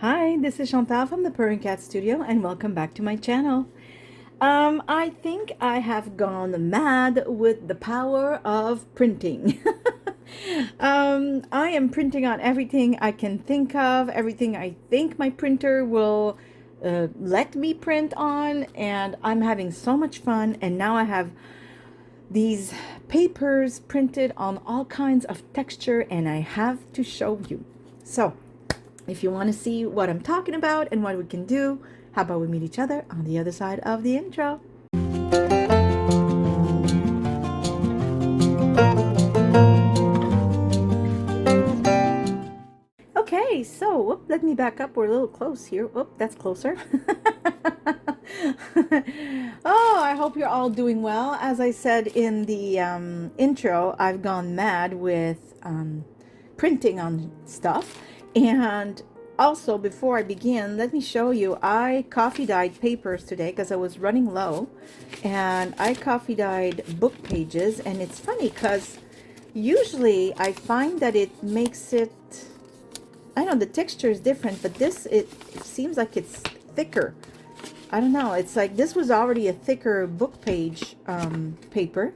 Hi, this is Chantal from ThePurringCatStudio and welcome back to my channel. I think I have gone mad with the power of printing. I am printing on everything I can think of, everything I think my printer will let me print on, and I'm having so much fun. And now I have these papers printed on all kinds of texture and I have to show you. So if you want to see what I'm talking about and what we can do, how about we meet each other on the other side of the intro? Okay, so let me back up. We're a little close here. That's closer. Oh, I hope you're all doing well. As I said in the intro, I've gone mad with printing on stuff. And also, before I begin, let me show you, I coffee dyed papers today because I was running low. And I coffee dyed book pages. And it's funny because usually I find that it makes it, I know the texture is different, but this, it seems like it's thicker. I don't know. It's like this was already a thicker book page paper.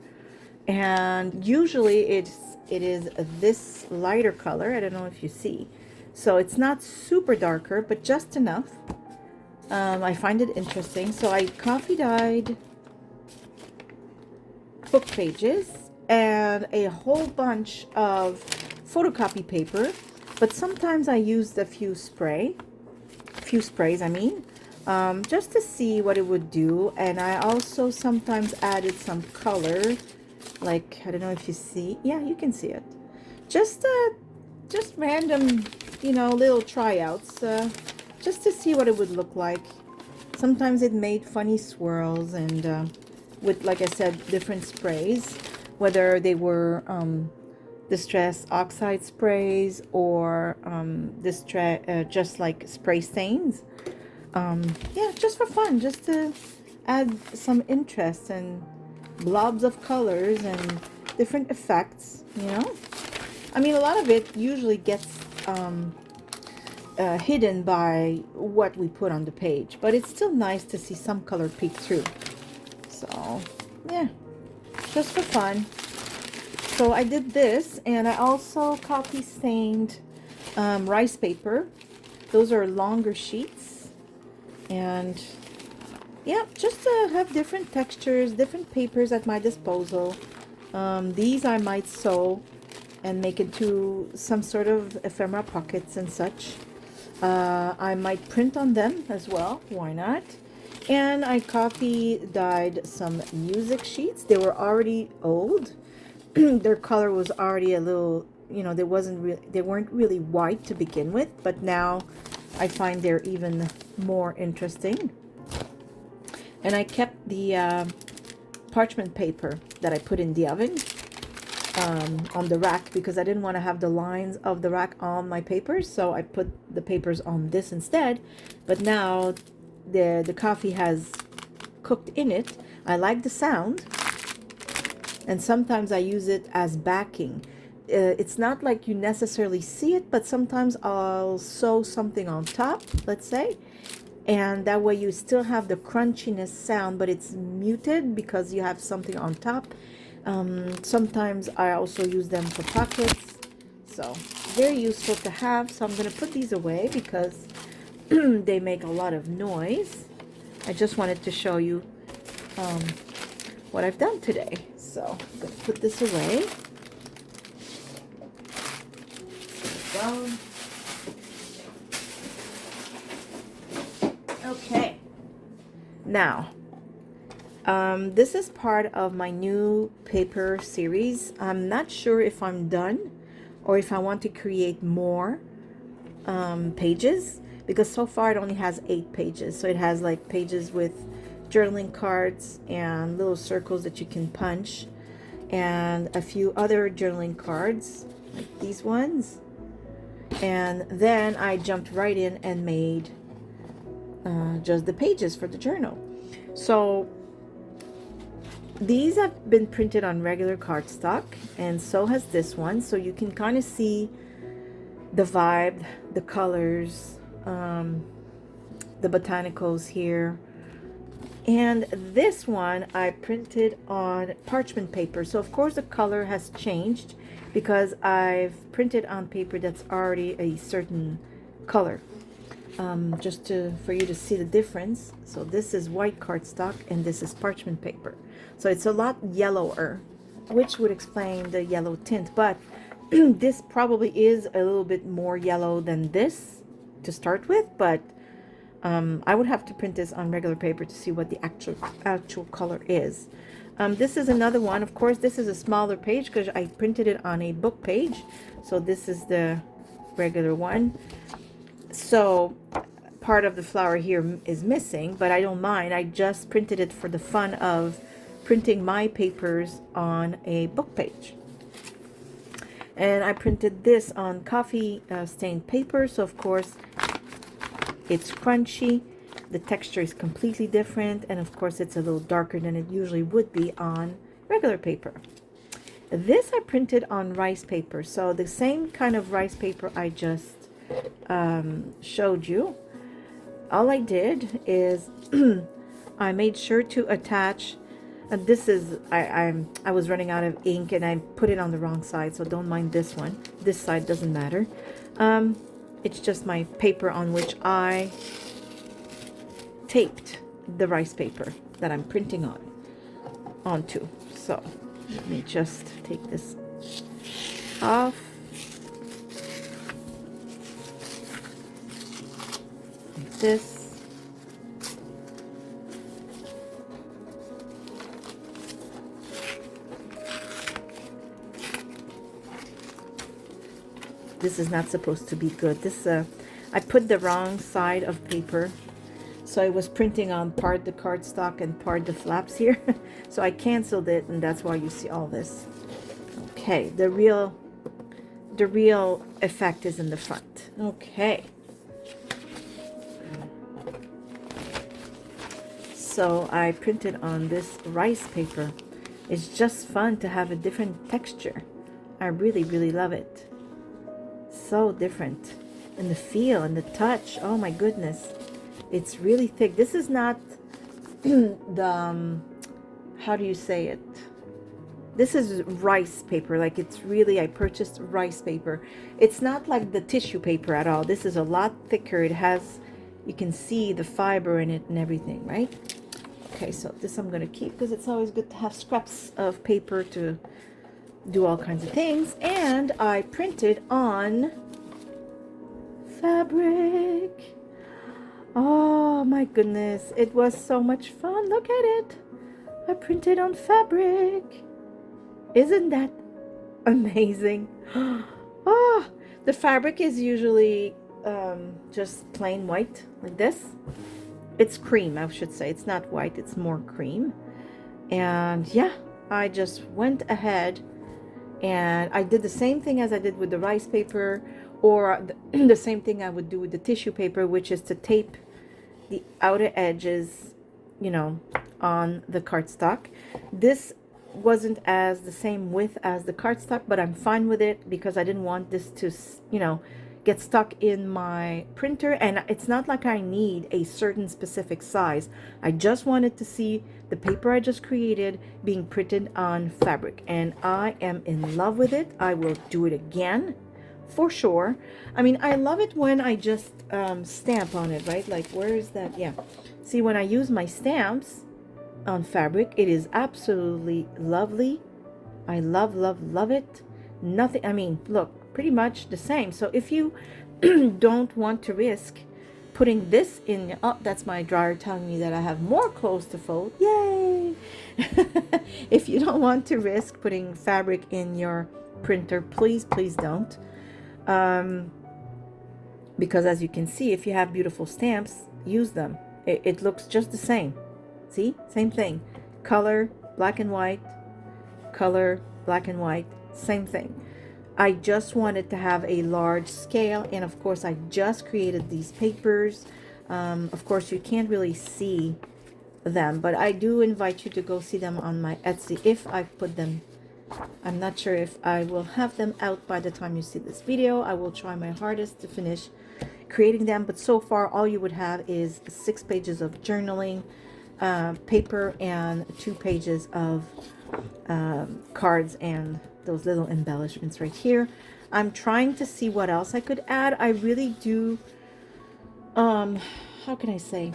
And usually it is this lighter color. I don't know if you see. So it's not super darker, but just enough. I find it interesting. So I coffee dyed book pages and a whole bunch of photocopy paper. But sometimes I used a few sprays, I mean, just to see what it would do. And I also sometimes added some color, like, I don't know if you see. Yeah, you can see it. Just random, you know, little tryouts, just to see what it would look like. Sometimes it made funny swirls and with, like I said, different sprays, whether they were distress oxide sprays or just like spray stains. Yeah, just for fun, just to add some interest and blobs of colors and different effects, you know. I mean, a lot of it usually gets hidden by what we put on the page, but it's still nice to see some color peek through. So yeah, just for fun. So I did this, and I also copy stained rice paper. Those are longer sheets, and yeah, just to have different textures, different papers at my disposal. These I might sew and make into some sort of ephemera pockets and such. I might print on them as well, why not? And I coffee dyed some music sheets. They were already old. Their color was already a little, you know, they weren't really white to begin with, but now I find they're even more interesting. And I kept the parchment paper that I put in the oven on the rack because I didn't want to have the lines of the rack on my papers, so I put the papers on this instead. But now the coffee has cooked in it. I like the sound, and sometimes I use it as backing. It's not like you necessarily see it, but sometimes I'll sew something on top, let's say, and that way you still have the crunchiness sound, but it's muted because you have something on top. Sometimes I also use them for pockets, so very useful to have. So I'm going to put these away because they make a lot of noise. I just wanted to show you what I've done today. So I'm going to put this away. Down. Okay. Now, this is part of my new paper series. I'm not sure if I'm done or if I want to create more pages, because so far it only has 8 pages. So it has like pages with journaling cards and little circles that you can punch, and a few other journaling cards like these ones. And then I jumped right in and made just the pages for the journal. So these have been printed on regular cardstock, and so has this one, so you can kind of see the vibe, the colors, the botanicals here. And this one I printed on parchment paper. So of course the color has changed because I've printed on paper that's already a certain color. Just for you to see the difference. So this is white cardstock and this is parchment paper. So it's a lot yellower, which would explain the yellow tint. But this probably is a little bit more yellow than this to start with, but I would have to print this on regular paper to see what the actual color is. This is another one. Of course, this is a smaller page because I printed it on a book page. So this is the regular one. So part of the flower here is missing, but I don't mind. I just printed it for the fun of printing my papers on a book page. And I printed this on coffee stained paper. So of course, it's crunchy, the texture is completely different, and of course it's a little darker than it usually would be on regular paper. This I printed on rice paper, so the same kind of rice paper I just showed you. All I did is I made sure to attach, and this is, I was running out of ink and I put it on the wrong side, so don't mind this one. This side doesn't matter. It's just my paper on which I taped the rice paper that I'm printing onto. So let me just take this off. Like this. This is not supposed to be good. This I put the wrong side of paper, so I was printing on part the cardstock and part the flaps here. So I canceled it, and that's why you see all this. Okay, the real effect is in the front. Okay. So I printed on this rice paper. It's just fun to have a different texture. I really love it. So different, and the feel and the touch, oh my goodness, it's really thick. This is not the how do you say it, this is rice paper. Like, it's really, I purchased rice paper. It's not like the tissue paper at all. This is a lot thicker. It has, you can see the fiber in it and everything, right? Okay, so this I'm gonna keep because it's always good to have scraps of paper to do all kinds of things. And I printed on fabric. Oh my goodness, it was so much fun. Look at it. I printed on fabric. Isn't that amazing? Oh, the fabric is usually just plain white like this. It's cream, I should say. It's not white, it's more cream. And yeah, I just went ahead and I did the same thing as I did with the rice paper, or the same thing I would do with the tissue paper, which is to tape the outer edges, you know, on the cardstock. This wasn't as the same width as the cardstock, but I'm fine with it because I didn't want this to, you know, get stuck in my printer. And it's not like I need a certain specific size. I just wanted to see the paper I just created being printed on fabric, and I am in love with it. I will do it again for sure. I mean, I love it when I just stamp on it, right? Like, where is that? Yeah, see, when I use my stamps on fabric, it is absolutely lovely. I love it. Nothing, I mean, look, pretty much the same. So if you don't want to risk putting this in, oh, that's my dryer telling me that I have more clothes to fold. Yay! If you don't want to risk putting fabric in your printer, please don't. Because as you can see, if you have beautiful stamps, use them. It looks just the same. See, same thing. Color, black and white, color, black and white, same thing. I just wanted to have a large scale, and of course I just created these papers. Of course you can't really see them, but I do invite you to go see them on my Etsy if I put them. I'm not sure if I will have them out by the time you see this video. I will try my hardest to finish creating them. But so far, all you would have is 6 pages of journaling paper and 2 pages of cards and those little embellishments right here. I'm trying to see what else I could add. I really do, how can I say?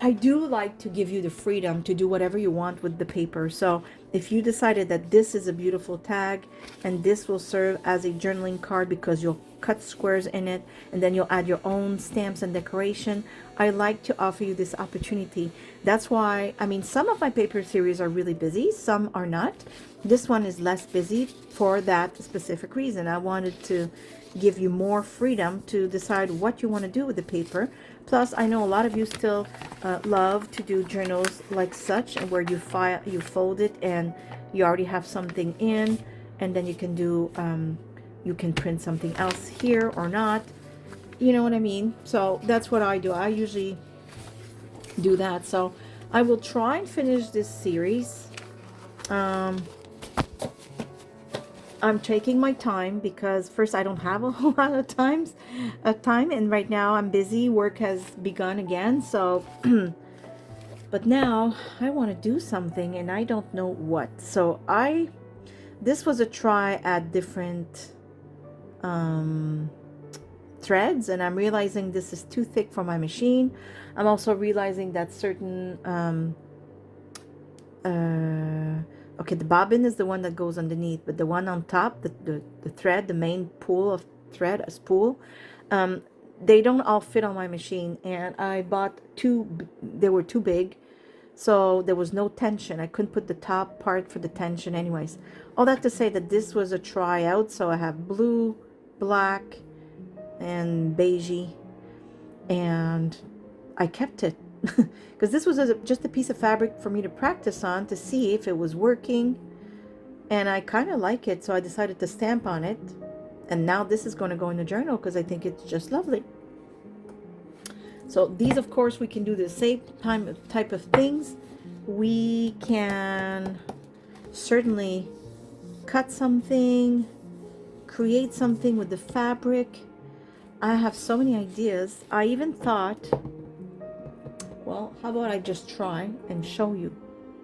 I do like to give you the freedom to do whatever you want with the paper. So if you decided that this is a beautiful tag and this will serve as a journaling card because you'll cut squares in it and then you'll add your own stamps and decoration, I like to offer you this opportunity. That's why, I mean, some of my paper series are really busy, some are not. This one is less busy for that specific reason. I wanted to give you more freedom to decide what you want to do with the paper. Plus, I know a lot of you still love to do journals like such, where you fold it and you already have something in, and then you can do, you can print something else here or not. You know what I mean? So that's what I do. I usually do that. So I will try and finish this series. I'm taking my time because first, I don't have a whole lot of time, and right now I'm busy. Work has begun again, so but now I want to do something and I don't know what. So this was a try at different threads, and I'm realizing this is too thick for my machine. I'm also realizing that certain okay, the bobbin is the one that goes underneath, but the one on top, the thread, the main pool of thread, a spool, they don't all fit on my machine. And I bought 2, they were too big, so there was no tension. I couldn't put the top part for the tension anyways. All that to say that this was a tryout, so I have blue, black, and beigey, and I kept it. Because this was just a piece of fabric for me to practice on to see if it was working, and I kind of like it, so I decided to stamp on it. And now this is going to go in the journal because I think it's just lovely. So these, of course, we can do the same type of things. We can certainly cut something, create something with the fabric. I have so many ideas. I even thought, well, how about I just try and show you?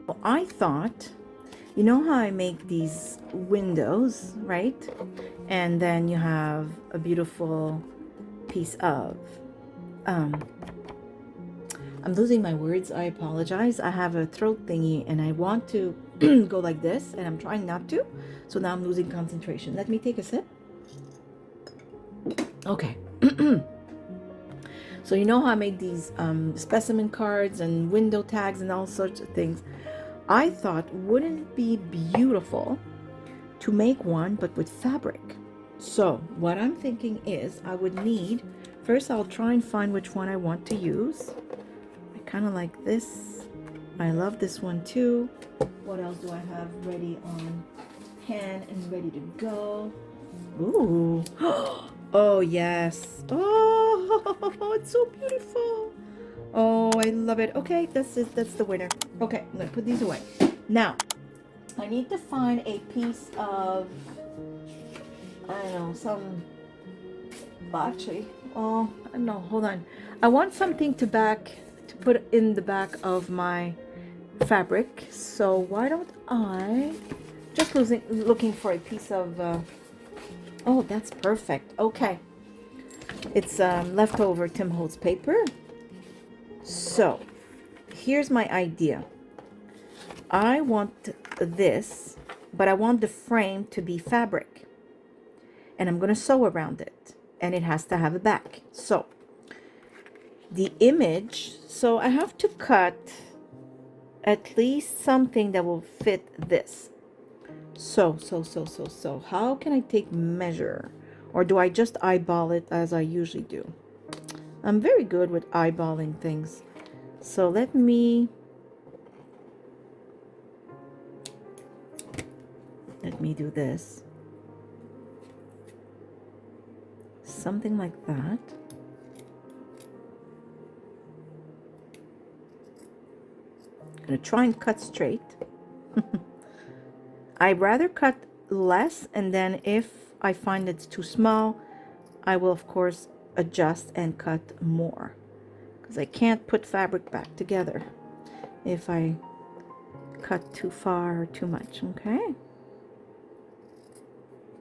Well, I thought, you know how I make these windows, right? And then you have a beautiful piece of, I'm losing my words, I apologize. I have a throat thingy and I want to go like this, and I'm trying not to. So now I'm losing concentration. Let me take a sip. Okay. So you know how I made these specimen cards and window tags and all sorts of things. I thought, wouldn't it be beautiful to make one but with fabric? So what I'm thinking is I would need, first I'll try and find which one I want to use. I kind of like this. I love this one too. What else do I have ready on hand and ready to go? Ooh. Oh, yes. Oh, it's so beautiful. Oh, I love it. Okay, that's the winner. Okay, I'm going to put these away. Now, I need to find a piece of, I don't know, some, well, actually, oh, I don't know, hold on. I want something to put in the back of my fabric. So why don't I, just looking for a piece of, oh, that's perfect. Okay. It's leftover Tim Holtz paper. So, here's my idea. I want this, but I want the frame to be fabric. And I'm going to sew around it. And it has to have a back. So, the image, so I have to cut at least something that will fit this. So, how can I take measure? Or do I just eyeball it as I usually do? I'm very good with eyeballing things. So let me do this. Something like that. I'm gonna try and cut straight. I'd rather cut less, and then if I find it's too small, I will of course adjust and cut more, because I can't put fabric back together if I cut too far or too much. Okay,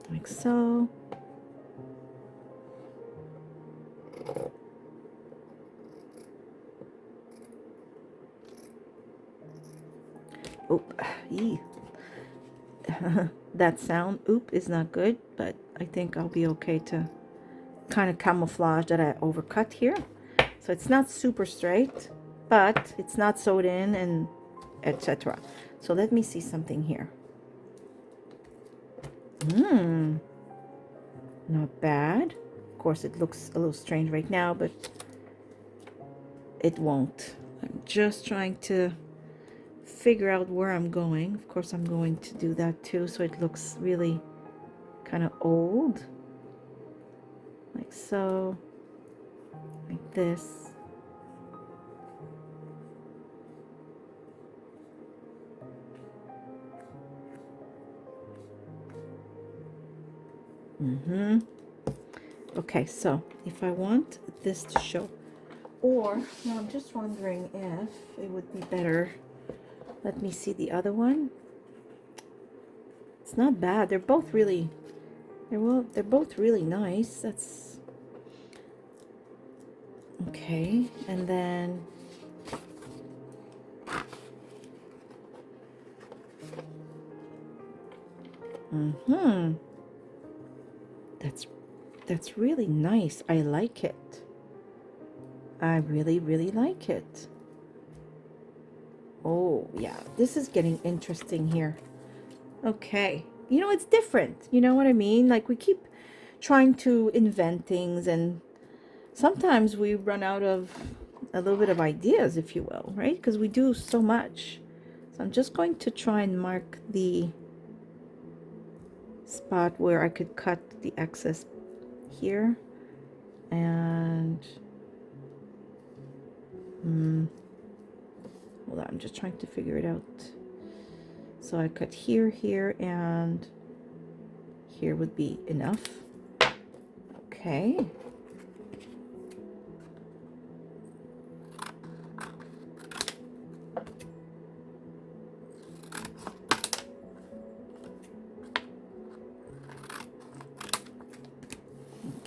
like so. Oop, that sound, oop, is not good, but I think I'll be okay to kind of camouflage that I overcut here. So it's not super straight, but it's not sewed in, and etc. So let me see something here. Not bad. Of course, it looks a little strange right now, but it won't. I'm just trying to figure out where I'm going. Of course, I'm going to do that too, so it looks really kind of old. Like so. Like this. Okay, so if I want this to show, or no, I'm just wondering if it would be better. Let me see the other one. It's not bad. They're both really, they're both really nice. That's okay. And then that's really nice. I like it. I really, really like it. Oh, yeah. This is getting interesting here. Okay. You know, it's different. You know what I mean? Like, we keep trying to invent things, and sometimes we run out of a little bit of ideas, if you will, right? Because we do so much. So I'm just going to try and mark the spot where I could cut the excess here, and hold on, I'm just trying to figure it out. So I cut here, here, and here would be enough. Okay.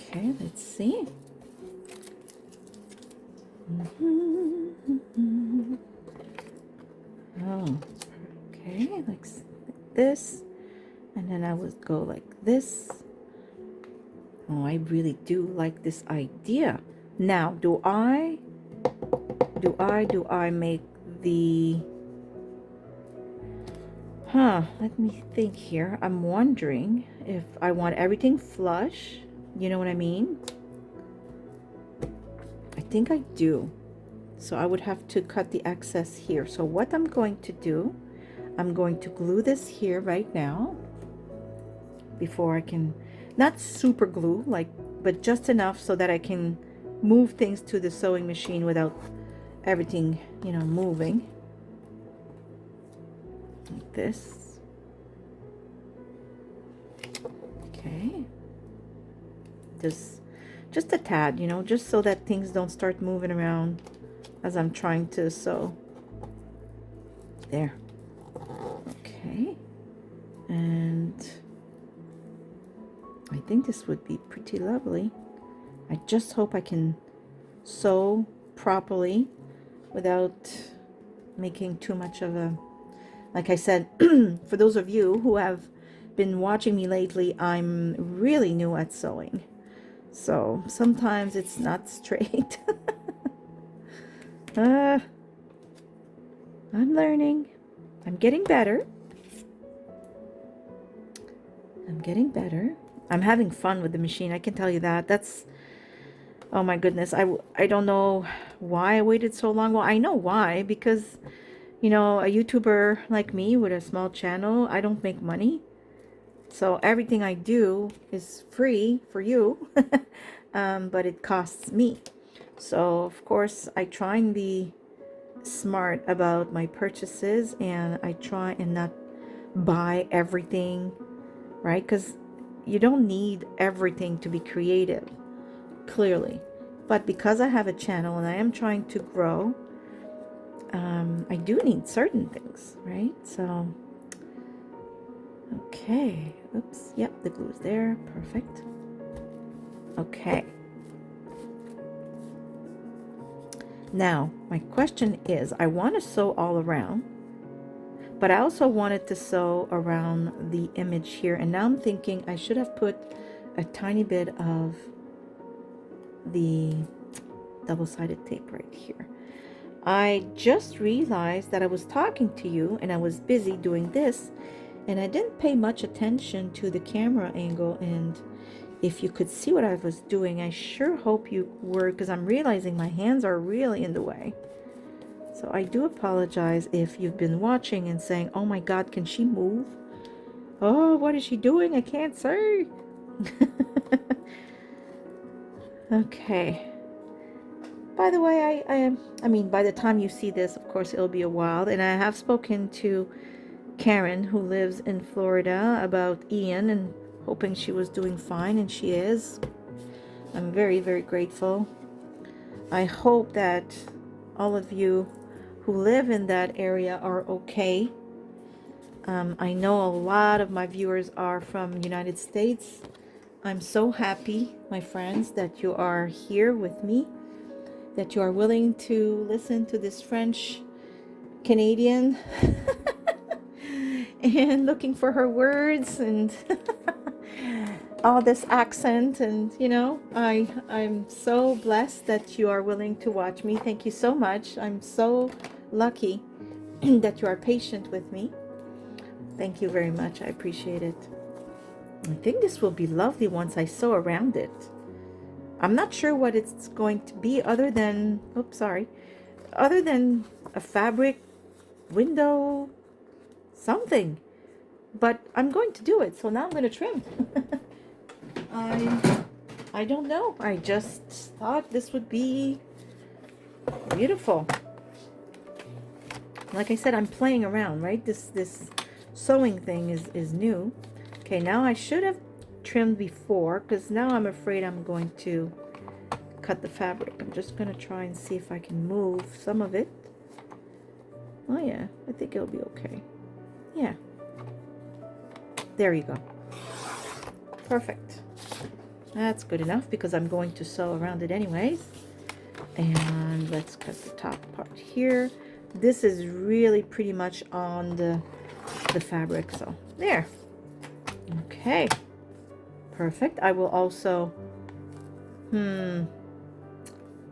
Okay, let's see. Oh, okay, like this, and then I would go like this. Oh, I really do like this idea. Now, do I make the, let me think here. I'm wondering if I want everything flush. You know what I mean? I think I do. So I would have to cut the excess here. So what I'm going to do, I'm going to glue this here right now before I can, not super glue, like, but just enough so that I can move things to the sewing machine without everything, you know, moving. Like this. Okay. Just a tad, you know, just so that things don't start moving around as I'm trying to sew. There. Okay. And I think this would be pretty lovely. I just hope I can sew properly without making too much of a, like I said, for those of you who have been watching me lately, I'm really new at sewing. So sometimes it's not straight. I'm learning. I'm getting better. I'm getting better. I'm having fun with the machine, I can tell you that. That's, oh my goodness, I don't know why I waited so long. Well, I know why, because, you know, a YouTuber like me with a small channel, I don't make money. So everything I do is free for you, but it costs me. So of course I try and be smart about my purchases, and I try and not buy everything, right? Because you don't need everything to be creative. clearly. But because I have a channel and I am trying to grow, I do need certain things, right? So, okay. Oops. Yep, the glue is there. Perfect. Okay. Now, my question is, I want to sew all around, but I also wanted to sew around the image here. And now I'm thinking I should have put a tiny bit of the double-sided tape right here. I just realized that I was talking to you and I was busy doing this, and I didn't pay much attention to the camera angle. And if you could see what I was doing, I sure hope you were, because I'm realizing my hands are really in the way. So I do apologize if you've been watching and saying, oh my God, can she move? Oh, what is she doing? I can't say. Okay. By the way, I mean, by the time you see this, of course, it'll be a while. And I have spoken to Karen, who lives in Florida, about Ian and hoping she was doing fine, and she is. I'm very, very grateful. I hope that all of you who live in that area are okay. I know a lot of my viewers are from United States. I'm so happy, my friends, that you are here with me, that you are willing to listen to this French Canadian and looking for her words and all this accent. And you know, I'm so blessed that you are willing to watch me. Thank you so much. I'm so lucky that you are patient with me. Thank you very much. I appreciate it. I think this will be lovely once I sew around it. I'm not sure what it's going to be other than, oops, sorry, other than a fabric window, something. But I'm going to do it, so now I'm going to trim. I don't know. I just thought this would be beautiful. Like I said, I'm playing around, right? This sewing thing is new. Okay, now I should have trimmed before, because now I'm afraid I'm going to cut the fabric. I'm just going to try and see if I can move some of it. Oh yeah, I think it'll be okay. Yeah. There you go. Perfect. That's good enough because I'm going to sew around it anyways. And let's cut the top part here. This is really pretty much on the fabric, so there. Okay. Perfect. I will also, don't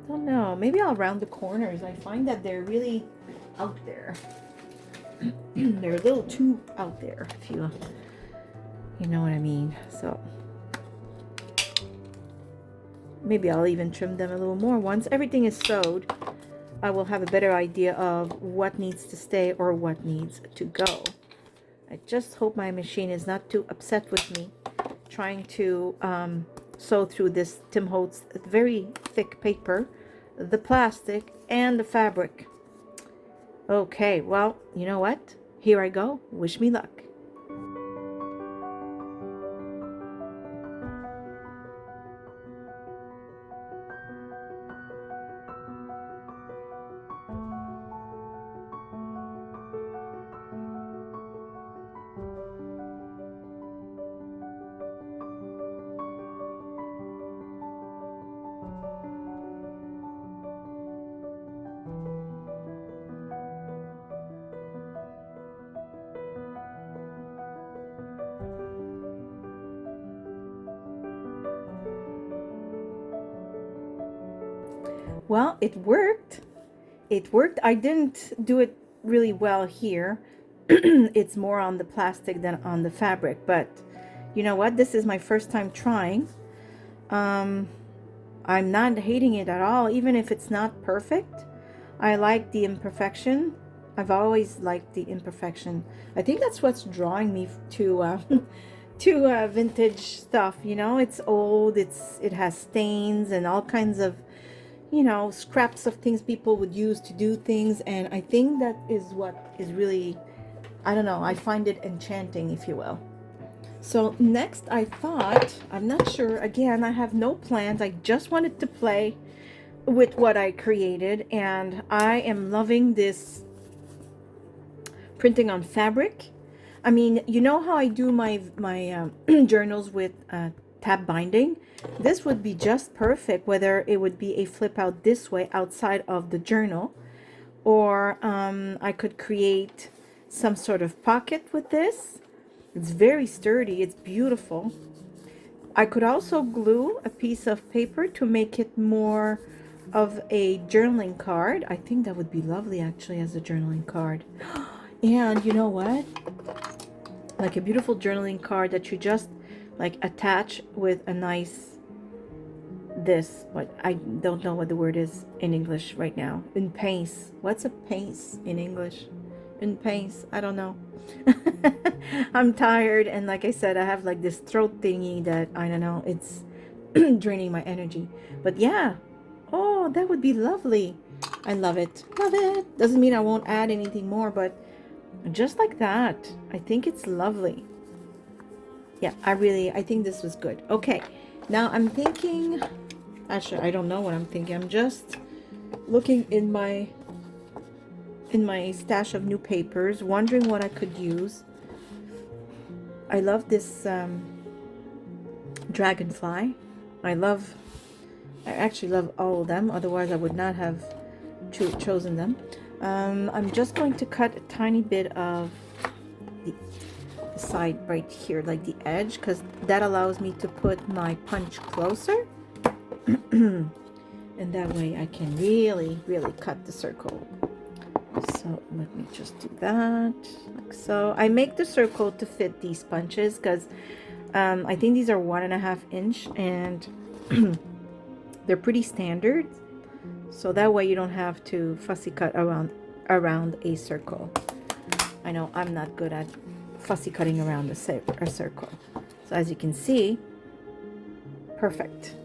know, maybe I'll round the corners. I find that they're really out there. They're a little too out there, if you know what I mean. So maybe I'll even trim them a little more. Once everything is sewed, I will have a better idea of what needs to stay or what needs to go. I just hope my machine is not too upset with me trying to sew through this Tim Holtz very thick paper, the plastic, and the fabric. Okay, well, you know what? Here I go. Wish me luck. Well, it worked. It worked. I didn't do it really well here. It's more on the plastic than on the fabric, but you know what? This is my first time trying. I'm not hating it at all, even if it's not perfect. I like the imperfection. I've always liked the imperfection. I think that's what's drawing me to to vintage stuff. You know, it's old. It has stains and all kinds of, you know, scraps of things people would use to do things, and I think that is what is really, I don't know, I find it enchanting, if you will. So next I thought, I'm not sure, again, I have no plans. I just wanted to play with what I created, and I am loving this printing on fabric. I mean, you know how I do my journals with tab binding? This would be just perfect, whether it would be a flip out this way outside of the journal, or I could create some sort of pocket with this. It's very sturdy, it's beautiful. I could also glue a piece of paper to make it more of a journaling card. I think that would be lovely actually as a journaling card. And you know what? Like a beautiful journaling card that you just like attach with a nice what I don't know what the word is in English right now. In pace. What's a pace in English? In pace. I don't know. I'm tired, and like I said, I have like this throat thingy that I don't know, it's draining my energy. But yeah, oh, that would be lovely. I love it. Love it. Doesn't mean I won't add anything more, but just like that, I think it's lovely. Yeah, I think this was good. Okay, now I'm thinking, actually I don't know what I'm thinking. I'm just looking in my stash of new papers, wondering what I could use. I love this dragonfly. I actually love all of them, otherwise I would not have chosen them. I'm just going to cut a tiny bit of the side right here, like the edge, because that allows me to put my punch closer. And that way I can really cut the circle. So let me just do that, like so. I make the circle to fit these punches because I think these are 1.5 inch, and they're pretty standard. So that way you don't have to fussy cut around a circle. I know I'm not good at fussy cutting around a circle. So as you can see, perfect.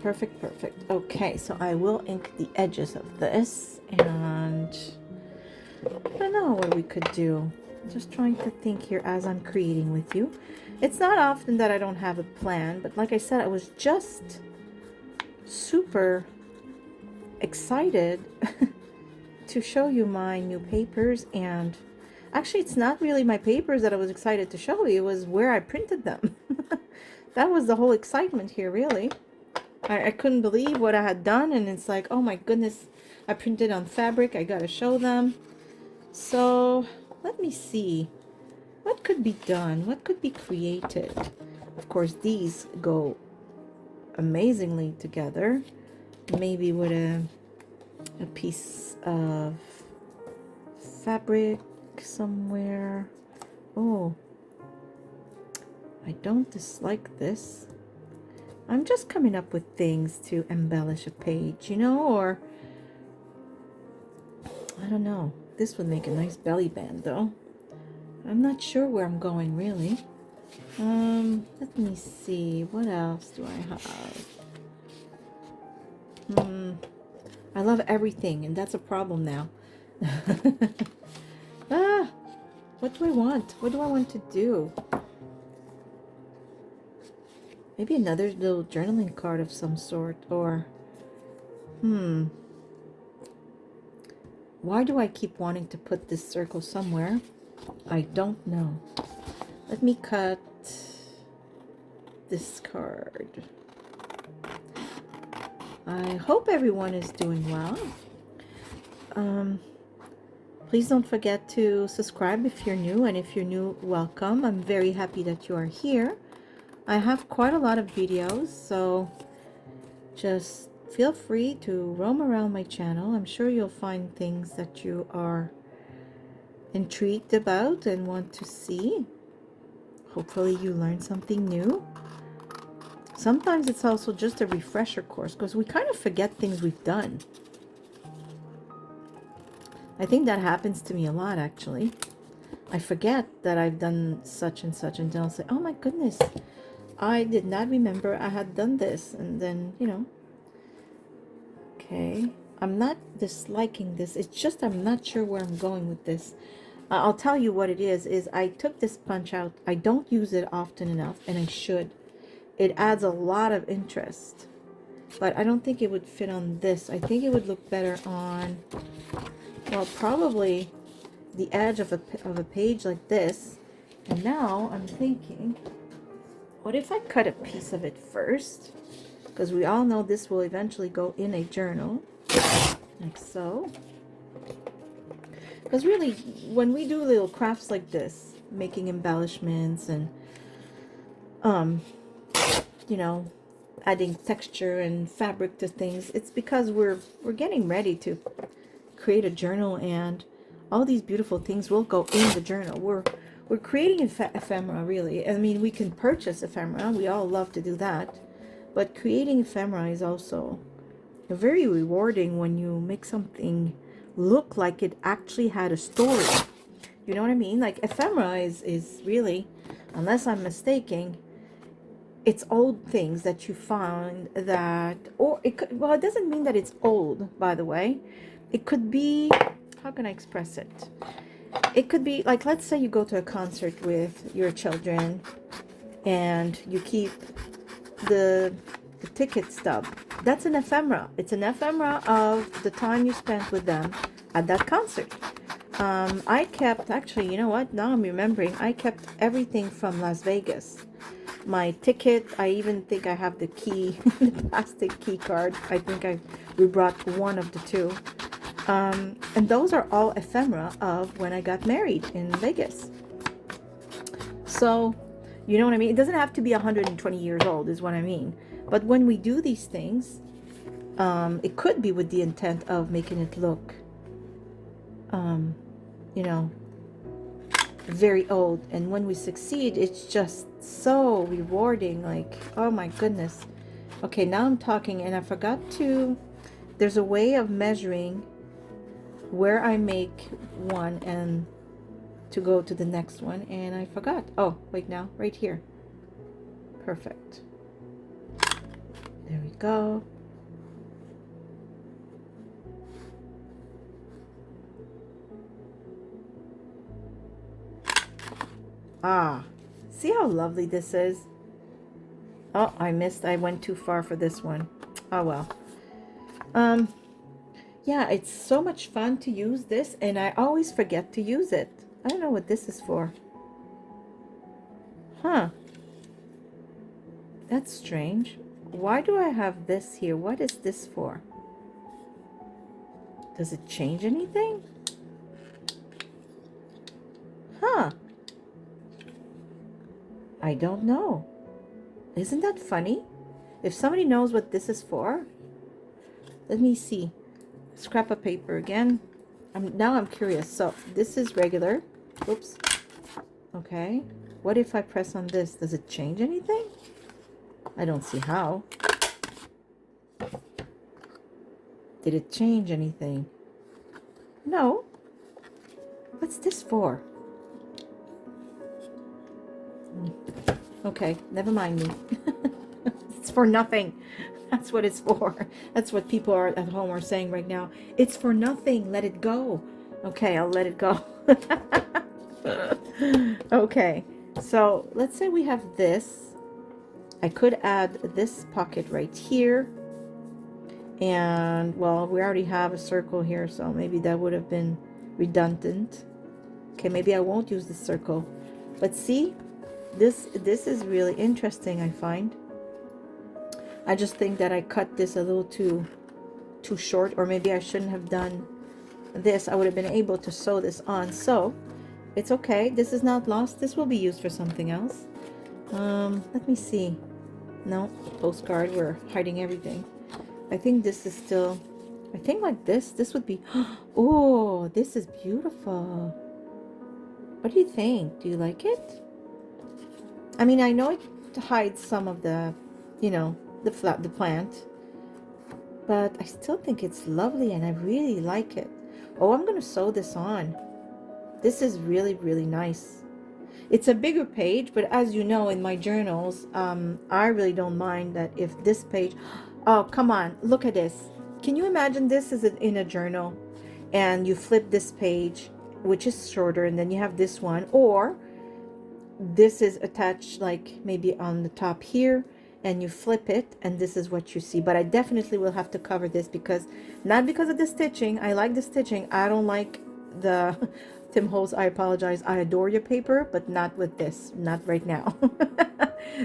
Perfect. Okay, so I will ink the edges of this, and I don't know what we could do. Just trying to think here as I'm creating with you. It's not often that I don't have a plan, but like I said, I was just super excited to show you my new papers. And actually, it's not really my papers that I was excited to show you, it was where I printed them. That was the whole excitement here, really. I couldn't believe what I had done, and it's like, oh my goodness, I printed on fabric, I gotta show them. So let me see what could be done, what could be created. Of course, these go amazingly together, maybe with a piece of fabric somewhere. Oh, I don't dislike this. I'm just coming up with things to embellish a page, you know, or I don't know. This would make a nice belly band though. I'm not sure where I'm going really. Let me see, what else do I have? I love everything, and that's a problem now. What do I want? What do I want to do? Maybe another little journaling card of some sort, or why do I keep wanting to put this circle somewhere? I don't know. Let me cut this card. I hope everyone is doing well. Please don't forget to subscribe if you're new, and if you're new, welcome. I'm very happy that you are here. I have quite a lot of videos, so just feel free to roam around my channel. I'm sure you'll find things that you are intrigued about and want to see. Hopefully you learn something new. Sometimes it's also just a refresher course, because we kind of forget things we've done. I think that happens to me a lot, actually. I forget that I've done such and such, and then I'll say, oh my goodness, I did not remember I had done this. And then, you know, okay, I'm not disliking this, it's just I'm not sure where I'm going with this. I'll tell you what it is I took this punch out. I don't use it often enough, and I should. It adds a lot of interest, but I don't think it would fit on this. I think it would look better on, well, probably the edge of a page like this. And now I'm thinking, what if I cut a piece of it first? Because we all know this will eventually go in a journal, like so. Because really, when we do little crafts like this, making embellishments and, you know, adding texture and fabric to things, it's because we're getting ready to create a journal, and all these beautiful things will go in the journal. We're creating ephemera, really. I mean, we can purchase ephemera. We all love to do that. But creating ephemera is also very rewarding when you make something look like it actually had a story. You know what I mean? Like ephemera is really, unless I'm mistaken, it's old things that you find that, or it could, well, it doesn't mean that it's old, by the way. It could be, how can I express it? It could be like, let's say you go to a concert with your children and you keep the ticket stub. That's an ephemera. It's an ephemera of the time you spent with them at that concert. I kept, actually, you know what? Now I'm remembering, I kept everything from Las Vegas. My ticket, I even think I have the key, the plastic key card. I think we brought one of the two. And those are all ephemera of when I got married in Vegas. So, you know what I mean? It doesn't have to be 120 years old is what I mean. But when we do these things, it could be with the intent of making it look, you know, very old. And when we succeed, it's just so rewarding. Like, oh my goodness. Okay, now I'm talking, and I forgot to, there's a way of measuring where I make one and to go to the next one, and I forgot. Oh, wait, now right here. Perfect. There we go. Ah, see how lovely this is? Oh, I missed. I went too far for this one. Oh well. Yeah, it's so much fun to use this, and I always forget to use it. I don't know what this is for. Huh. That's strange. Why do I have this here? What is this for? Does it change anything? Huh. I don't know. Isn't that funny? If somebody knows what this is for, let me see. Scrap of paper again. Now I'm curious. So this is regular. Oops. Okay. What if I press on this? Does it change anything? I don't see how. Did it change anything? No. What's this for? Okay, never mind me. It's for nothing. That's what it's for. That's what people are at home are saying right now. It's for nothing. Let it go. Okay, I'll let it go. Okay, so let's say we have this. I could add this pocket right here. And, well, we already have a circle here, so maybe that would have been redundant. Okay, maybe I won't use the circle. But see, this is really interesting, I find. I just think that I cut this a little too short, or maybe I shouldn't have done this. I would have been able to sew this on. So it's okay. This is not lost. This will be used for something else. Let me see. No, postcard. We're hiding everything. I think this is still, I think like this would be, oh, this is beautiful. What do you think? Do you like it? I mean, I know it hides some of the, you know, the plant, but I still think it's lovely and I really like it. Oh, I'm going to sew this on. This is really, really nice. It's a bigger page, but as you know, in my journals, I really don't mind that if this page, oh, come on, look at this. Can you imagine this is in a journal and you flip this page which is shorter, and then you have this one, or this is attached like maybe on the top here, and you flip it and this is what you see. But I definitely will have to cover this, because not because of the stitching. I like the stitching. I don't like the Tim Holtz, I apologize, I adore your paper, but not with this, not right now.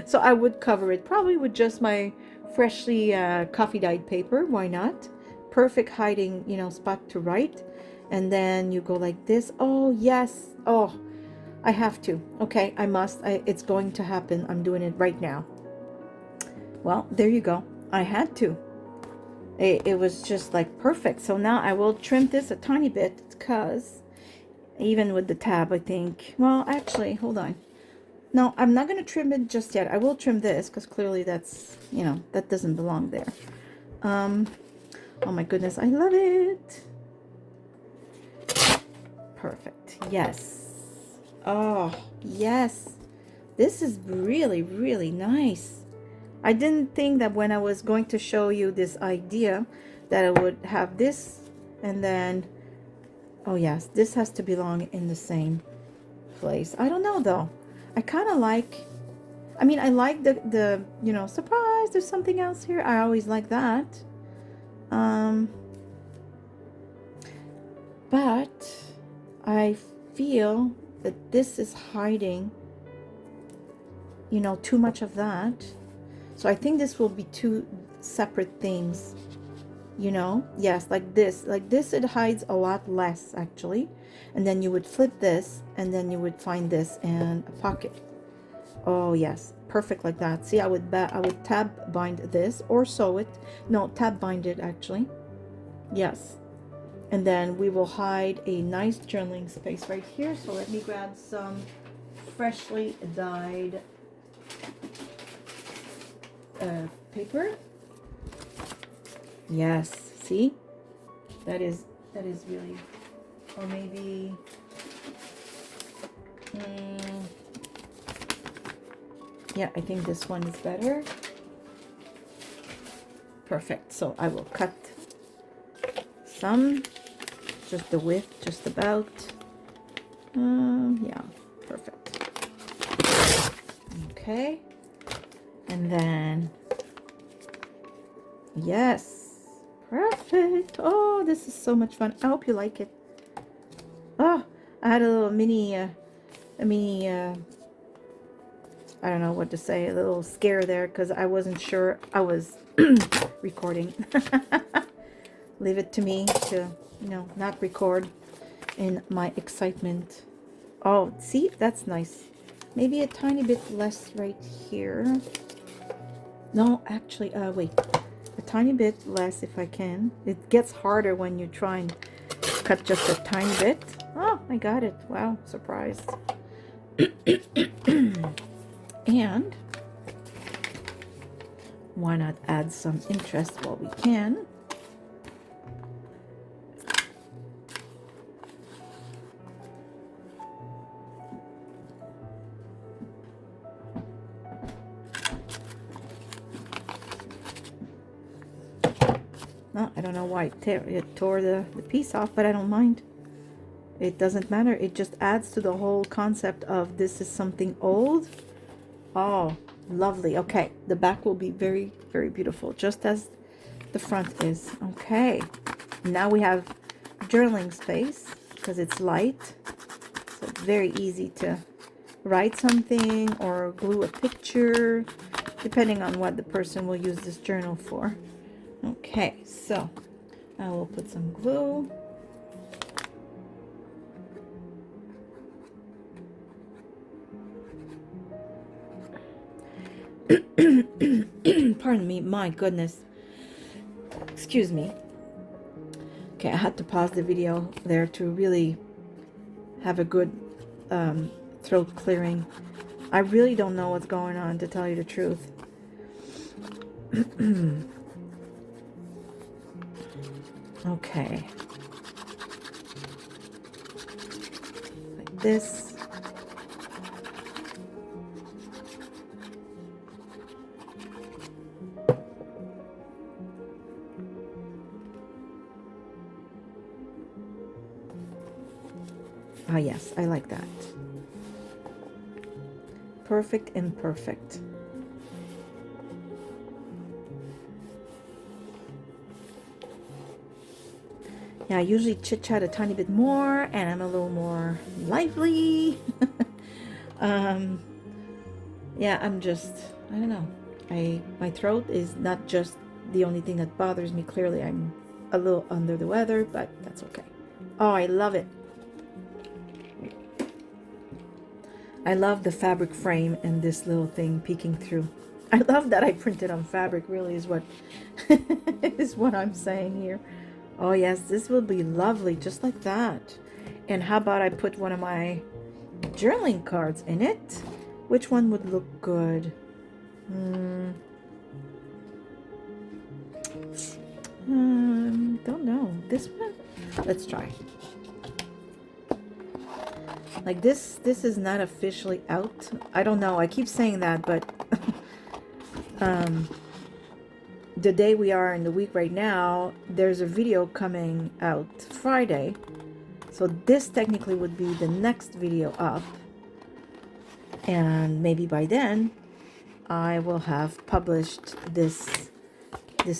So I would cover it probably with just my freshly coffee dyed paper. Why not? Perfect hiding, you know, spot to write. And then you go like this. Oh yes. Oh, I have to. Okay, I must. It's going to happen. I'm doing it right now. Well, there you go. I had to. It was just like perfect. So now I will trim this a tiny bit, because even with the tab, I think, well, actually, hold on. No, I'm not going to trim it just yet. I will trim this because clearly that's, you know, that doesn't belong there. Oh my goodness, I love it. Perfect. Yes. Oh, yes. This is really, really nice. I didn't think that when I was going to show you this idea that I would have this, and then, oh yes, this has to belong in the same place. I don't know though. I kind of like, I mean, I like the, you know, surprise, there's something else here. I always like that. But I feel that this is hiding, you know, too much of that. So I think this will be two separate things, you know. Yes, like this it hides a lot less actually. And then you would flip this, and then you would find this in a pocket. Oh yes, perfect like that. See, I would tab bind this, or sew it. No, tab bind it actually. Yes. And then we will hide a nice journaling space right here. So let me grab some freshly dyed paper. Yes, see, that is really, or maybe yeah, I think this one is better. Perfect. So I will cut some, just the width, just about. Yeah, perfect. Okay. And then, yes, perfect. Oh, this is so much fun. I hope you like it. Oh, I had a little mini, I don't know what to say, a little scare there, because I wasn't sure I was recording. Leave it to me to, you know, not record in my excitement. Oh, see, that's nice. Maybe a tiny bit less right here. No, actually, wait. A tiny bit less if I can. It gets harder when you try and cut just a tiny bit. Oh, I got it. Wow, surprise. And why not add some interest while we can? No, I don't know why it tore the piece off, but I don't mind. It doesn't matter. It just adds to the whole concept of this is something old. Oh, lovely. Okay, the back will be very, very beautiful, just as the front is. Okay, now we have journaling space because it's light, so it's very easy to write something or glue a picture, depending on what the person will use this journal for. Okay, so I will put some glue. Pardon me, my goodness. Excuse me. Okay, I had to pause the video there to really have a good throat clearing. I really don't know what's going on, to tell you the truth. Okay. Like this. Ah, yes, I like that. Perfect imperfect. Yeah, I usually chit-chat a tiny bit more, and I'm a little more lively. Yeah, I'm just, I don't know. My throat is not just the only thing that bothers me. Clearly, I'm a little under the weather, but that's okay. Oh, I love it. I love the fabric frame and this little thing peeking through. I love that I printed on fabric, really is what is what I'm saying here. Oh yes, this will be lovely just like that. And how about I put one of my journaling cards in it? Which one would look good? Don't know. This one? Let's try. Like this is not officially out. I don't know. I keep saying that, but the day we are in the week right now, there's a video coming out Friday. So this technically would be the next video up. And maybe by then I will have published this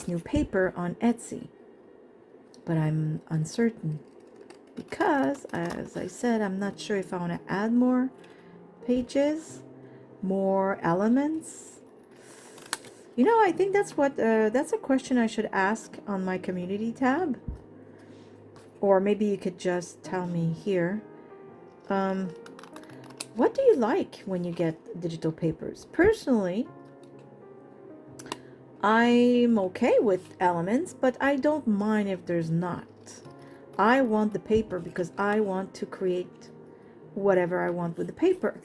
new paper on Etsy. But I'm uncertain because, as I said, I'm not sure if I want to add more pages, more elements. You know, I think that's a question I should ask on my community tab. Or maybe you could just tell me here. What do you like when you get digital papers? Personally, I'm okay with elements, but I don't mind if there's not. I want the paper because I want to create whatever I want with the paper.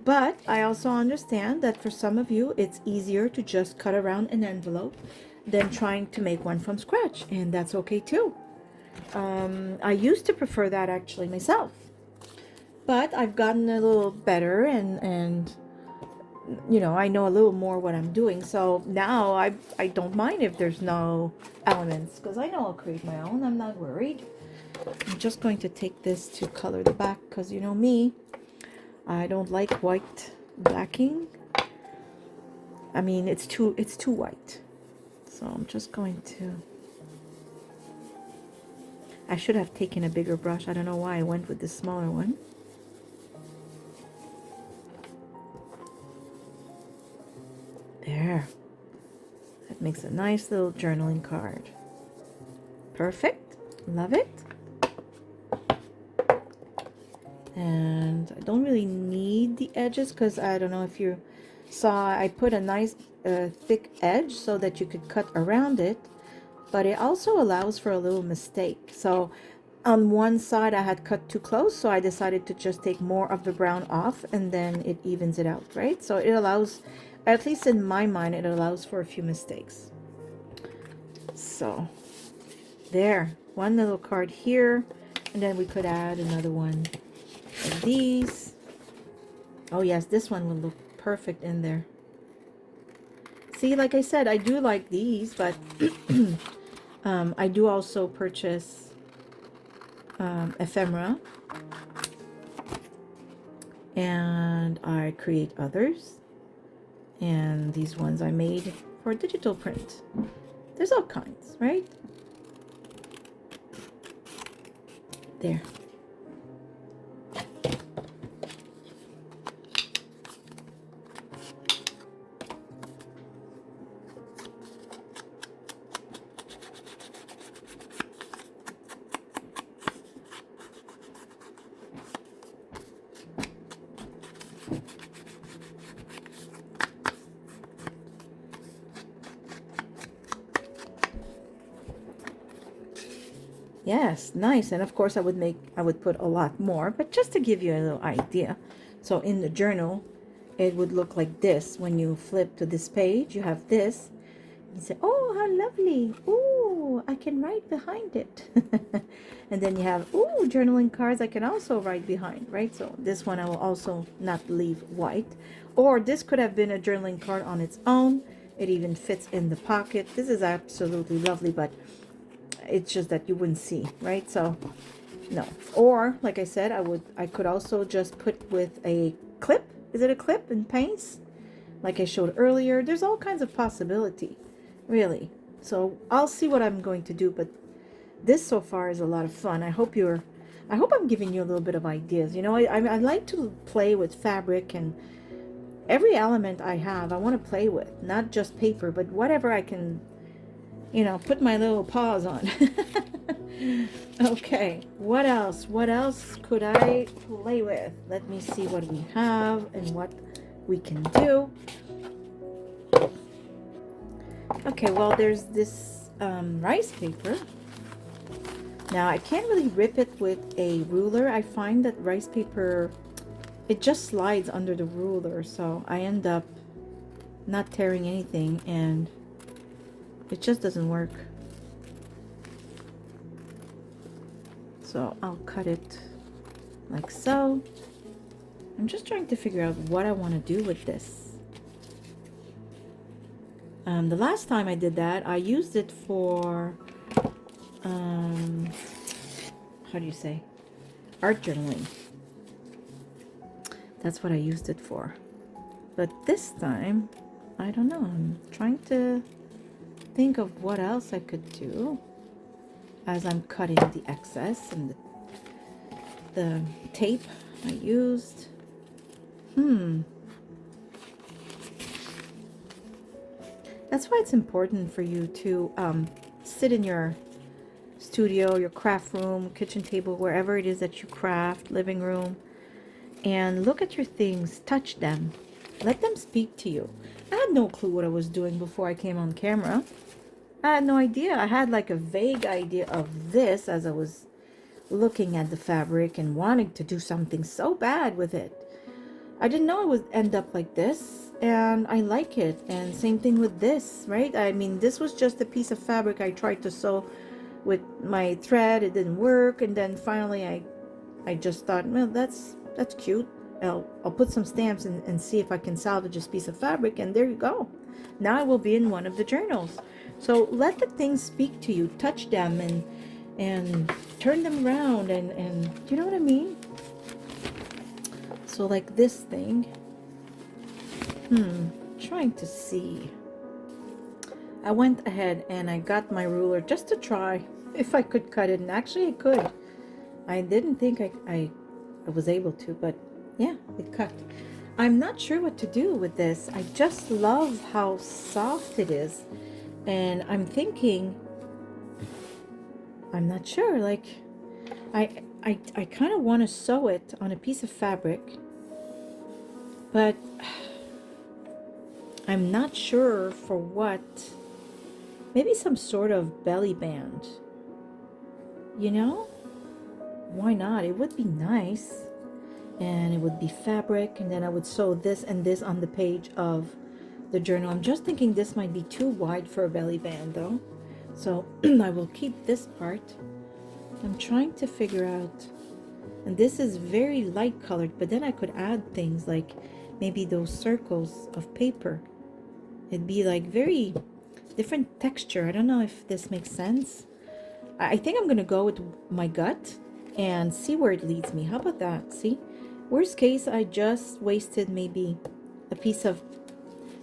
But I also understand that for some of you, it's easier to just cut around an envelope than trying to make one from scratch, and that's okay too. I used to prefer that actually myself, but I've gotten a little better and you know, I know a little more what I'm doing. So now I don't mind if there's no elements because I know I'll create my own. I'm not worried. I'm just going to take this to color the back because you know me, I don't like white backing. I mean, it's too white. So I'm just going to, I should have taken a bigger brush. I don't know why I went with the smaller one. There. That makes a nice little journaling card. Perfect. Love it. And I don't really need the edges because I don't know if you saw, I put a nice thick edge so that you could cut around it, but it also allows for a little mistake. So on one side I had cut too close, so I decided to just take more of the brown off and then it evens it out, right? So it allows, at least in my mind, it allows for a few mistakes. So there, one little card here, and then we could add another one of these. Oh yes, this one will look perfect in there. See, like I said, I do like these, but I do also purchase ephemera, and I create others, and these ones I made for digital print. There's all kinds, right? There. Yes, nice. And of course I would put a lot more, but just to give you a little idea. So in the journal, it would look like this. When you flip to this page, you have this. You say, oh, how lovely. Ooh, I can write behind it. And then you have, ooh, journaling cards I can also write behind, right? So this one I will also not leave white. Or this could have been a journaling card on its own. It even fits in the pocket. This is absolutely lovely, but it's just that you wouldn't see, right? So No. Or, like I said, I could also just put with a clip. Is it a clip and paints? Like I showed earlier. There's all kinds of possibility, really. So I'll see what I'm going to do, but this so far is a lot of fun. I hope I'm giving you a little bit of ideas. You know, I like to play with fabric, and every element I have, I want to play with, not just paper, but whatever I can, you know, put my little paws on. Okay, what else? What else could I play with? Let me see what we have and what we can do. Okay, well, there's this rice paper. Now, I can't really rip it with a ruler. I find that rice paper, it just slides under the ruler, so I end up not tearing anything, and it just doesn't work. So I'll cut it like so. I'm just trying to figure out what I want to do with this. The last time I did that, I used it for, how do you say, art journaling. That's what I used it for. But this time, I don't know. I'm trying to think of what else I could do as I'm cutting the excess and the tape I used. That's why it's important for you to sit in your studio, your craft room, kitchen table, wherever it is that you craft, living room, and look at your things, touch them, let them speak to you. I had no clue what I was doing before I came on camera. I had no idea. I had like a vague idea of this as I was looking at the fabric and wanting to do something so bad with it. I didn't know it would end up like this, and I like it. And same thing with this, right? I mean, this was just a piece of fabric I tried to sew with my thread. It didn't work, and then finally I just thought, well, that's cute. I'll put some stamps and see if I can salvage this piece of fabric, and there you go. Now it will be in one of the journals. So let the things speak to you, touch them, and turn them around, and you know what I mean? So like this thing, trying to see. I went ahead and I got my ruler just to try if I could cut it, and actually I could. I didn't think I was able to, but yeah, it cut. I'm not sure what to do with this. I just love how soft it is, and I'm thinking, I'm not sure, like I kind of want to sew it on a piece of fabric, but I'm not sure for what. Maybe some sort of belly band, you know? Why not? It would be nice, and it would be fabric, and then I would sew this and this on the page of the journal. I'm just thinking this might be too wide for a belly band though, so I will keep this part. I'm trying to figure out, and this is very light colored, but then I could add things like maybe those circles of paper. It'd be like very different texture. I don't know if this makes sense. I think I'm gonna go with my gut and see where it leads me. How about that? See, worst case, I just wasted maybe a piece of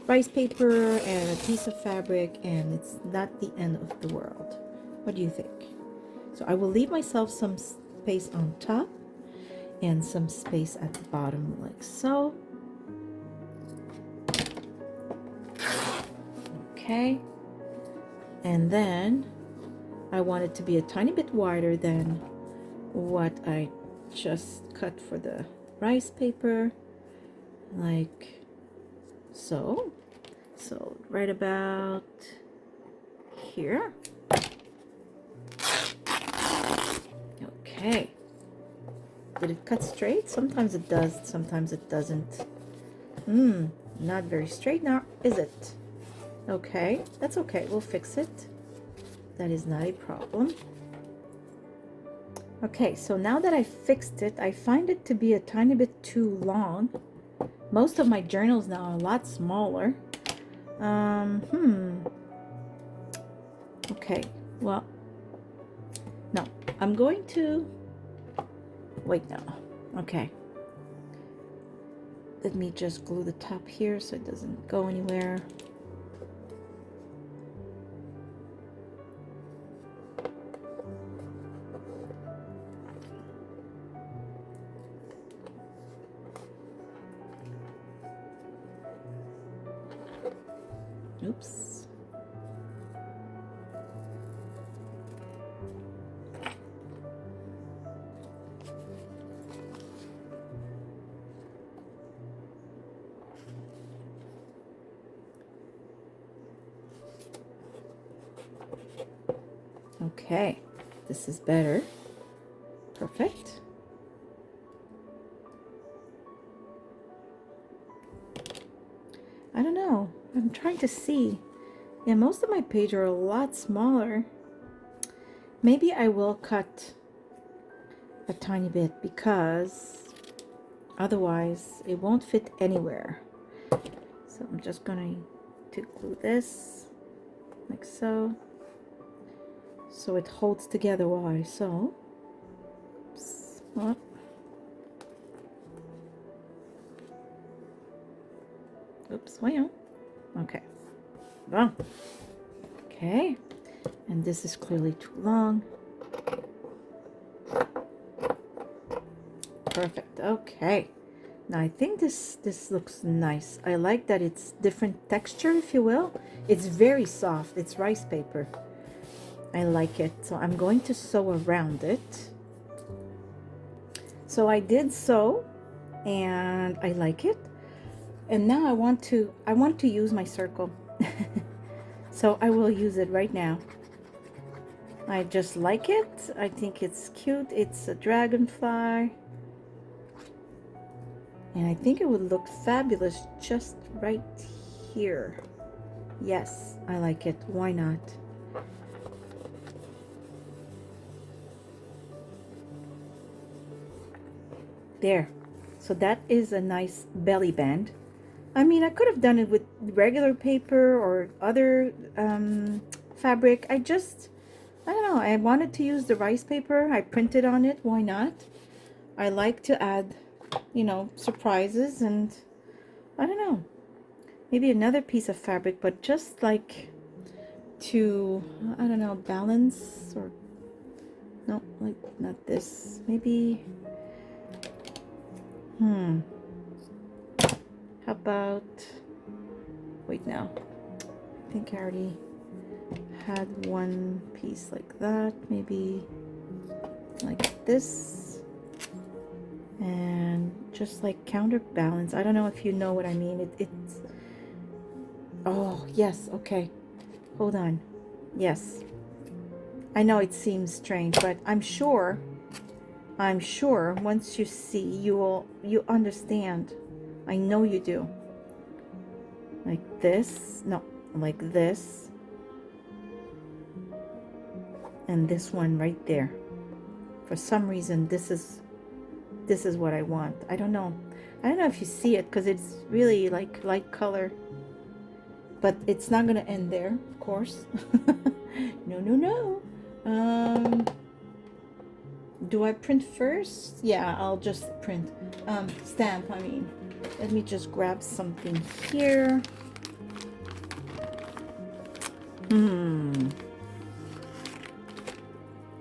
rice paper and a piece of fabric, and it's not the end of the world. What do you think? So I will leave myself some space on top and some space at the bottom, like so. Okay, and then I want it to be a tiny bit wider than what I just cut for the rice paper, like so. So right about here. Okay. Did it cut straight? Sometimes it does, sometimes it doesn't. Not very straight now, is it? Okay, that's okay, we'll fix it. That is not a problem. Okay, so now that I fixed it, I find it to be a tiny bit too long. Most of my journals now are a lot smaller. Okay, well, no, I'm going to Wait, no. Okay. Let me just glue the top here so it doesn't go anywhere. Oops. Okay, this is better. Perfect. I don't know. I'm trying to see. Yeah, most of my pages are a lot smaller. Maybe I will cut a tiny bit because otherwise it won't fit anywhere. So I'm just going to glue this like so. So it holds together while I sew. Oops. Oh. Oops, well, okay. Well, okay. And this is clearly too long. Perfect. Okay. Now I think this looks nice. I like that it's different texture, if you will. It's very soft. It's rice paper. I like it. So I'm going to sew around it. So I did sew and I like it. And now I want to use my circle. So I will use it right now. I just like it. I think it's cute. It's a dragonfly. And I think it would look fabulous just right here. Yes, I like it. Why not? There. So that is a nice belly band. I mean, I could have done it with regular paper or other fabric. I don't know. I wanted to use the rice paper. I printed on it. Why not? I like to add, you know, surprises, and I don't know. Maybe another piece of fabric, but just like to, I don't know, balance, or no, like not this. Maybe, how about, wait now. I think I already had one piece like that. Maybe like this. And just like counterbalance. I don't know if you know what I mean. It's, oh, yes, okay. Hold on. Yes. I know it seems strange, but I'm sure once you see, you understand. I know you do. Like this. No, like this. And this one right there. For some reason, this is what I want. I don't know if you see it because it's really like light color, but it's not gonna end there, of course. No. Do I print first? Yeah, I'll just print. Stamp, I mean. Let me just grab something here.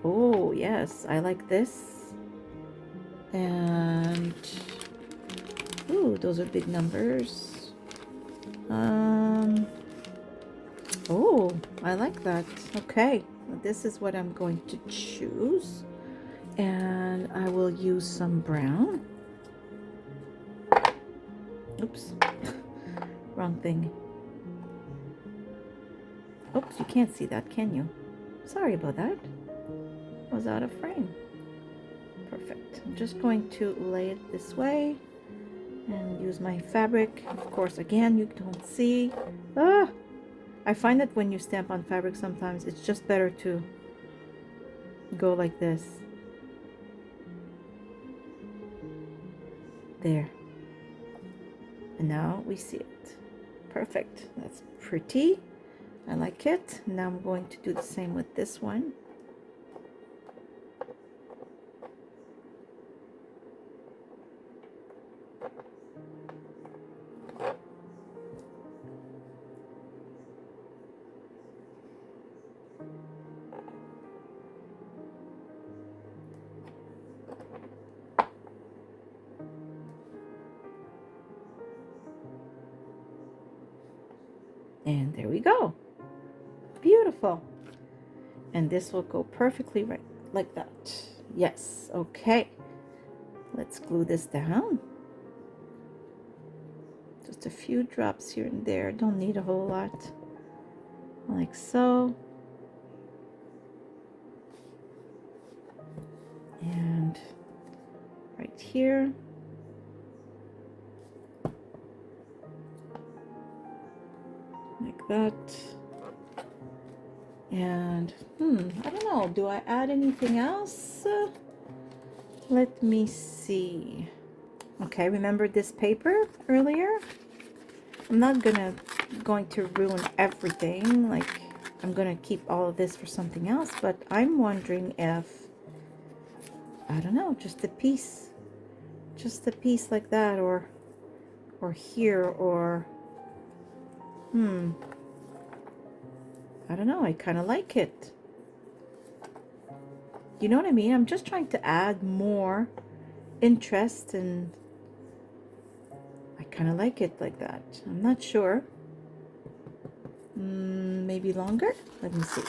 Oh, yes, I like this. And ooh, those are big numbers. Oh, I like that. Okay, this is what I'm going to choose, and I will use some brown. Oops. Wrong thing. Oops, you can't see that, can you? Sorry about that. I was out of frame. Perfect. I'm just going to lay it this way and use my fabric. Of course, again, you don't see. I find that when you stamp on fabric, sometimes it's just better to go like this. There. And now we see it. Perfect. That's pretty. I like it. Now I'm going to do the same with this one. And there we go. Beautiful. And this will go perfectly right like that. Yes, okay. Let's glue this down. Just a few drops here and there. Don't need a whole lot. Like so. And right here. Like that. And I don't know, do I add anything else? Let me see. Okay, remember this paper earlier? I'm not going to ruin everything. Like, I'm gonna keep all of this for something else, but I'm wondering if, I don't know, just a piece like that, or here, or I don't know, I kind of like it. You know what I mean? I'm just trying to add more interest, and I kind of like it like that. I'm not sure. Maybe longer? Let me see.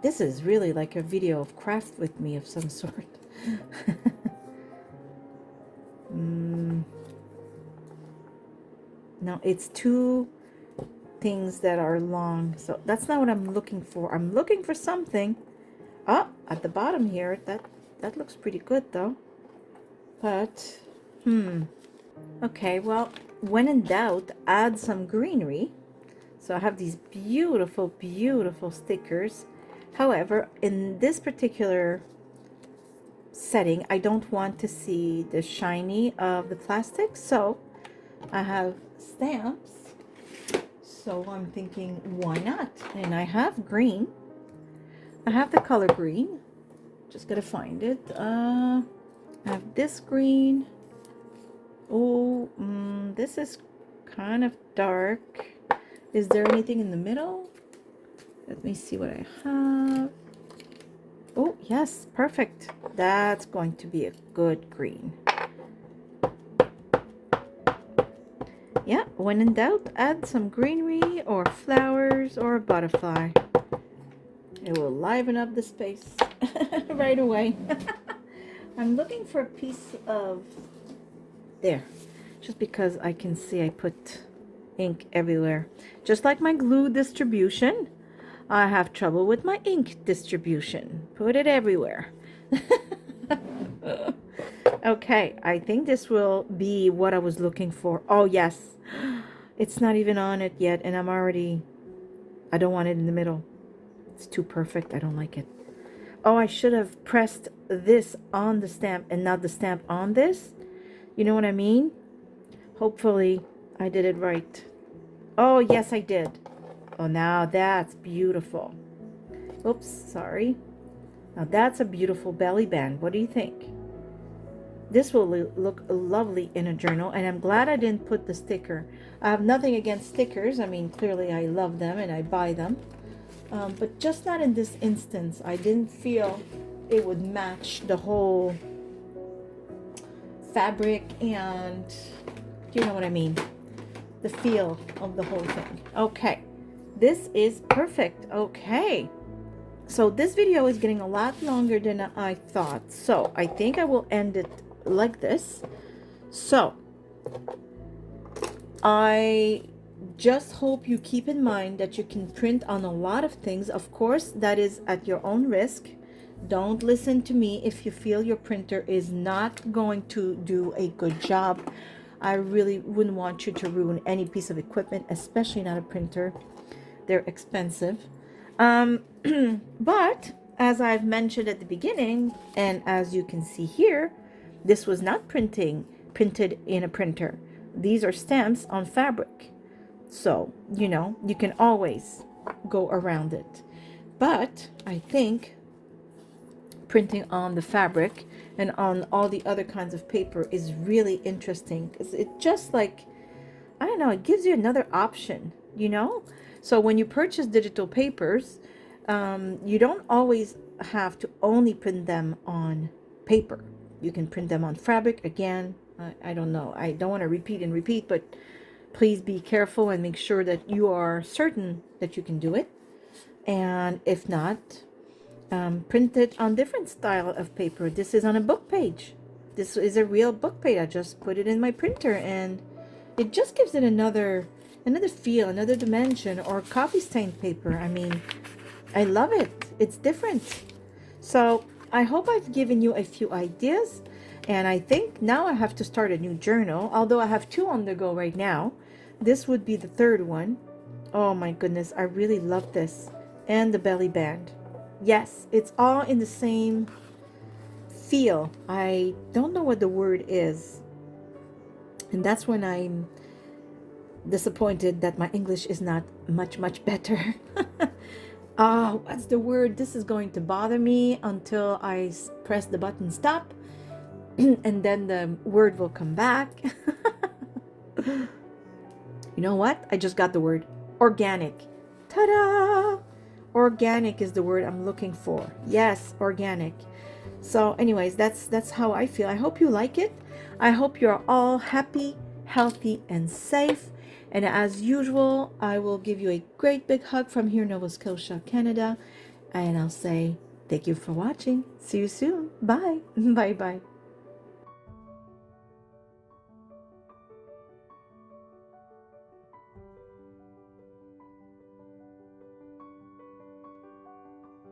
This is really like a video of craft with me of some sort. No, it's two things that are long, so that's not what I'm looking for. I'm looking for something at the bottom here. That looks pretty good though, but okay, well, when in doubt, add some greenery. So I have these beautiful stickers. However, in this particular setting, I don't want to see the shiny of the plastic, so I have stamps. So I'm thinking, why not? And I have green. I have the color green. Just gotta find it. I have this green. Oh, this is kind of dark. Is there anything in the middle? Let me see what I have. Oh, yes, perfect. That's going to be a good green. Yeah, when in doubt, add some greenery or flowers or a butterfly. It will liven up the space right away. I'm looking for a piece of there, just because I can see I put ink everywhere. Just like my glue distribution, I have trouble with my ink distribution. Put it everywhere. Okay, I think this will be what I was looking for. Oh yes, it's not even on it yet, and I don't want it in the middle. It's too perfect. I don't like it. Oh, I should have pressed this on the stamp and not the stamp on this. You know what I mean? Hopefully I did it right. Oh yes, I did. Oh, now that's beautiful. Oops, sorry. Now that's a beautiful belly band. What do you think? This will look lovely in a journal, and I'm glad I didn't put the sticker. I have nothing against stickers. I mean, clearly I love them and I buy them. But just not in this instance. I didn't feel it would match the whole fabric, and you know what I mean? The feel of the whole thing. Okay, this is perfect. Okay. So this video is getting a lot longer than I thought. So I think I will end it like this. So I just hope you keep in mind that you can print on a lot of things. Of course, that is at your own risk. Don't listen to me if you feel your printer is not going to do a good job. I really wouldn't want you to ruin any piece of equipment, especially not a printer. They're expensive. But as I've mentioned at the beginning, and as you can see here, this was not printed in a printer. These are stamps on fabric. So, you know, you can always go around it. But I think printing on the fabric and on all the other kinds of paper is really interesting, because it just like I don't know, it gives you another option, you know? So when you purchase digital papers, you don't always have to only print them on paper. You can print them on fabric. Again, I don't know. I don't want to repeat and repeat, but please be careful and make sure that you are certain that you can do it. And if not, print it on different style of paper. This is on a book page. This is a real book page. I just put it in my printer and it just gives it another feel, another dimension. Or coffee stained paper. I mean, I love it. It's different. So I hope I've given you a few ideas. And I think now I have to start a new journal, although I have 2 on the go right now. This would be the 3rd one. Oh my goodness, I really love this. And the belly band. Yes, it's all in the same feel. I don't know what the word is. And that's when I'm disappointed that my English is not much better. Oh, what's the word? This is going to bother me until I press the button stop. And then the word will come back. You know what? I just got the word. Organic. Ta-da! Organic is the word I'm looking for. Yes, organic. So anyways, that's how I feel. I hope you like it. I hope you're all happy, healthy, and safe. And as usual, I will give you a great big hug from here in Nova Scotia, Canada. And I'll say thank you for watching. See you soon. Bye. Bye-bye.